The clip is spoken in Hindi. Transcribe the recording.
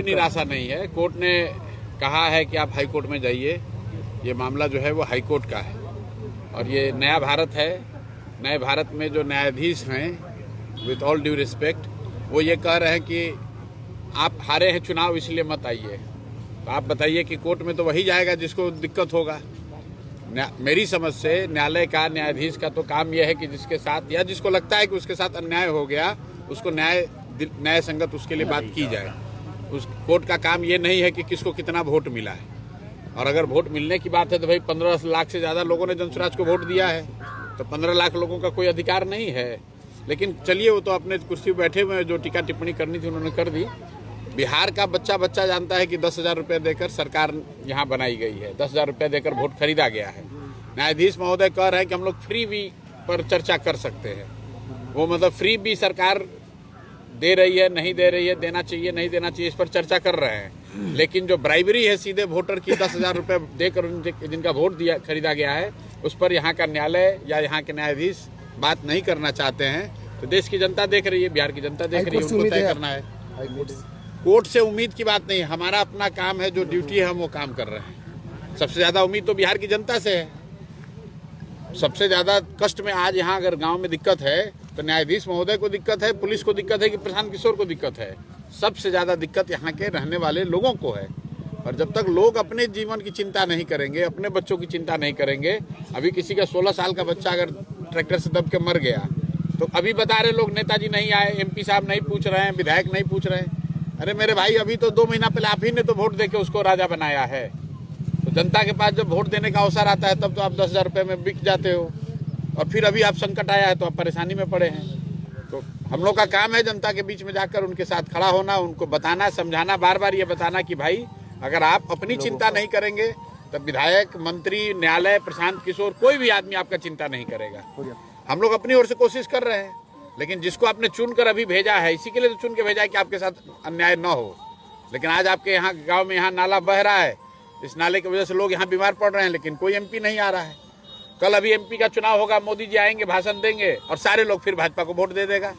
कोई निराशा नहीं है। कोर्ट ने कहा है कि आप हाई कोर्ट में जाइए। ये मामला जो है वो हाई कोर्ट का है और ये नया भारत है। नए भारत में जो न्यायाधीश हैं, विथ ऑल ड्यू रिस्पेक्ट, वो ये कह रहे हैं कि आप हारे हैं चुनाव इसलिए मत आइए। तो आप बताइए कि कोर्ट में तो वही जाएगा जिसको दिक्कत होगा। मेरी समझ से न्यायालय का, न्यायाधीश का तो काम यह है कि जिसके साथ या जिसको लगता है कि उसके साथ अन्याय हो गया, उसको न्याय संगत उसके लिए बात की जाए। उस कोर्ट का काम ये नहीं है कि किसको कितना वोट मिला है। और अगर वोट मिलने की बात है तो भाई 15 लाख से ज़्यादा लोगों ने जनसुराज को वोट दिया है, तो 15 लाख लोगों का कोई अधिकार नहीं है। लेकिन चलिए, वो तो अपने कुर्सी पर बैठे हुए हैं, जो टीका टिप्पणी करनी थी उन्होंने कर दी। बिहार का बच्चा जानता है कि 10,000 रुपये देकर सरकार यहाँ बनाई गई है, 10,000 रुपये देकर वोट खरीदा गया है। न्यायाधीश महोदय कह रहे हैं कि हम लोग फ्री भी पर चर्चा कर सकते हैं। वो मतलब फ्री भी सरकार दे रही है, नहीं दे रही है, देना चाहिए, नहीं देना चाहिए, इस पर चर्चा कर रहे हैं। लेकिन जो ब्राइबरी है सीधे वोटर की 10,000 रुपये देकर जिनका वोट दिया खरीदा गया है, उस पर यहाँ का न्यायालय या यहाँ के न्यायाधीश बात नहीं करना चाहते हैं। तो देश की जनता देख रही है, बिहार की जनता देख रही है, उनको तय करना है। कोर्ट से उम्मीद की बात नहीं, हमारा अपना काम है, जो ड्यूटी है हम वो काम कर रहे हैं। सबसे ज्यादा उम्मीद तो बिहार की जनता से है। सबसे ज्यादा कष्ट में आज यहाँ अगर गांव में दिक्कत है तो न्यायाधीश महोदय को दिक्कत है, पुलिस को दिक्कत है कि प्रशांत किशोर को दिक्कत है। सबसे ज्यादा दिक्कत यहाँ के रहने वाले लोगों को है। और जब तक लोग अपने जीवन की चिंता नहीं करेंगे, अपने बच्चों की चिंता नहीं करेंगे, अभी किसी का 16 साल का बच्चा अगर ट्रैक्टर से दब के मर गया तो अभी बता रहे लोग नेताजी नहीं आए, MP साहब नहीं पूछ रहे हैं, विधायक नहीं पूछ रहे हैं। अरे मेरे भाई, अभी तो 2 महीना पहले आप ही ने तो वोट देके उसको राजा बनाया है। तो जनता के पास जब वोट देने का अवसर आता है तब तो आप 10,000 रुपये में बिक जाते हो, और फिर अभी आप संकट आया है तो आप परेशानी में पड़े हैं। तो हम लोग का काम है जनता के बीच में जाकर उनके साथ खड़ा होना, उनको बताना, समझाना, बार बार ये बताना कि भाई अगर आप अपनी चिंता नहीं करेंगे तब विधायक, मंत्री, न्यायालय, प्रशांत किशोर, कोई भी आदमी आपका चिंता नहीं करेगा। हम लोग अपनी ओर से कोशिश कर रहे हैं, लेकिन जिसको आपने चुनकर अभी भेजा है, इसी के लिए तो चुन के भेजा है कि आपके साथ अन्याय न हो। लेकिन आज आपके यहाँ गांव में यहाँ नाला बह रहा है, इस नाले की वजह से लोग यहाँ बीमार पड़ रहे हैं, लेकिन कोई MP नहीं आ रहा है। कल अभी MP का चुनाव होगा, मोदी जी आएंगे, भाषण देंगे और सारे लोग फिर भाजपा को वोट दे देगा।